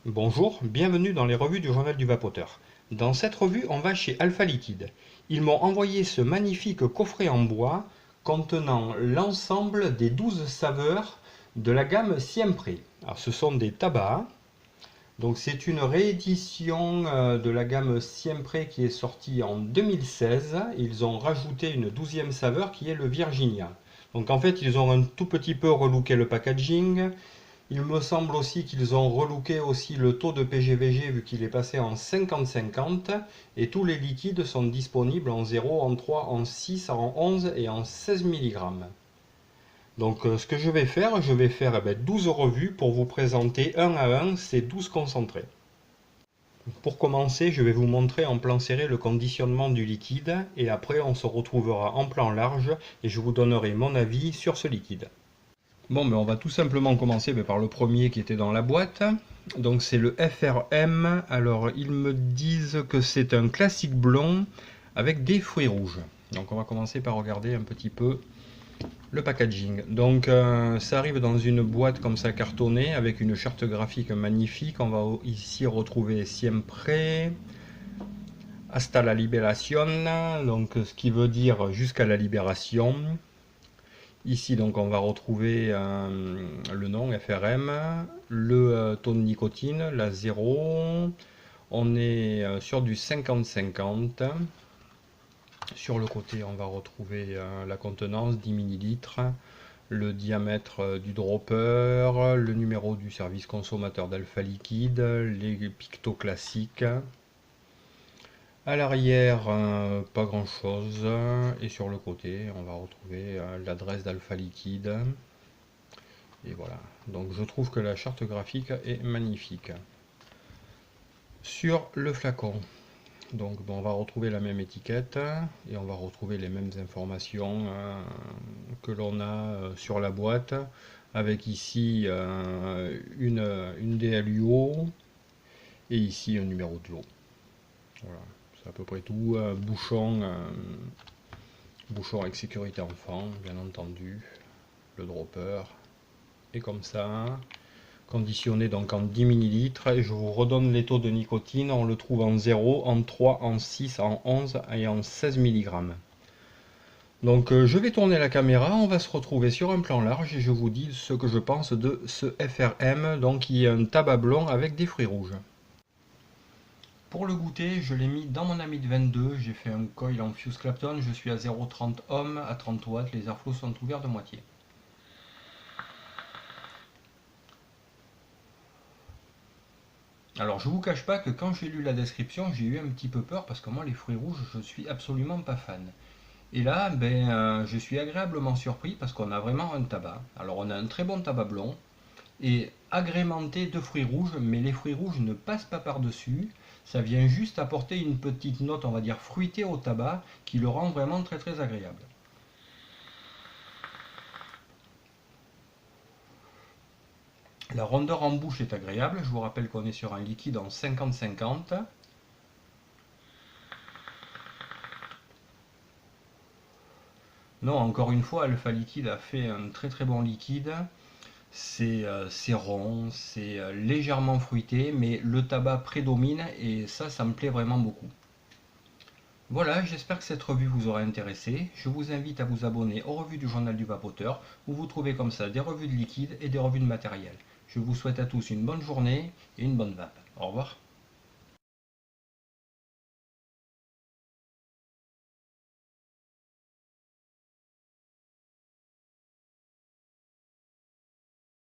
Bonjour, bienvenue dans les revues du Journal du Vapoteur. Dans cette revue, on va chez Alpha Liquide. Ils m'ont envoyé ce magnifique coffret en bois contenant l'ensemble des 12 saveurs de la gamme Siempre. Alors, ce sont des tabacs. Donc c'est une réédition de la gamme Siempre qui est sortie en 2016. Ils ont rajouté une 12e saveur qui est le Virginia. Donc en fait, ils ont un tout petit peu relooké le packaging. Il me semble aussi qu'ils ont relooké aussi le taux de PGVG vu qu'il est passé en 50-50 et tous les liquides sont disponibles en 0, en 3, en 6, en 11 et en 16 mg. Donc ce que je vais faire 12 revues pour vous présenter un à un ces 12 concentrés. Pour commencer, je vais vous montrer en plan serré le conditionnement du liquide et après on se retrouvera en plan large et je vous donnerai mon avis sur ce liquide. Bon, on va tout simplement commencer par le premier qui était dans la boîte. Donc c'est le FRM. Alors ils me disent que c'est un classique blond avec des fruits rouges. Donc on va commencer par regarder un petit peu le packaging. Donc ça arrive dans une boîte comme ça cartonnée avec une charte graphique magnifique. On va ici retrouver Siempre, hasta la liberación, donc ce qui veut dire jusqu'à la libération. Ici, donc, on va retrouver le nom FRM, le taux de nicotine, la 0. On est sur du 50-50. Sur le côté, on va retrouver la contenance, 10 ml, le diamètre du dropper, le numéro du service consommateur d'Alpha Liquide, les pictos classiques. À l'arrière, pas grand chose. Et sur le côté, on va retrouver l'adresse d'Alpha Liquide. Et voilà. Donc je trouve que la charte graphique est magnifique. Sur le flacon, donc on va retrouver la même étiquette et on va retrouver les mêmes informations que l'on a sur la boîte. Avec ici une DLUO et ici un numéro de lot. Voilà. À peu près tout, bouchon avec sécurité enfant, bien entendu, le dropper, et comme ça, conditionné donc en 10 ml, et je vous redonne les taux de nicotine, on le trouve en 0, en 3, en 6, en 11 et en 16 mg. Donc je vais tourner la caméra, on va se retrouver sur un plan large et je vous dis ce que je pense de ce FRM, donc qui est un tabac blanc avec des fruits rouges. Pour le goûter, je l'ai mis dans mon ami de 22, j'ai fait un coil en Fuse Clapton, je suis à 0,30 ohm, à 30 watts, les airflows sont ouverts de moitié. Alors je vous cache pas que quand j'ai lu la description, j'ai eu un petit peu peur parce que moi les fruits rouges, je suis absolument pas fan. Et là, je suis agréablement surpris parce qu'on a vraiment un tabac. Alors on a un très bon tabac blond et agrémenté de fruits rouges, mais les fruits rouges ne passent pas par-dessus. Ça vient juste apporter une petite note, on va dire, fruitée au tabac, qui le rend vraiment très très agréable. La rondeur en bouche est agréable, je vous rappelle qu'on est sur un liquide en 50-50. Non, encore une fois, Alpha Liquide a fait un très très bon liquide. C'est rond, c'est légèrement fruité, mais le tabac prédomine et ça me plaît vraiment beaucoup. Voilà, j'espère que cette revue vous aura intéressé. Je vous invite à vous abonner aux revues du Journal du Vapoteur, où vous trouvez comme ça des revues de liquide et des revues de matériel. Je vous souhaite à tous une bonne journée et une bonne vape. Au revoir.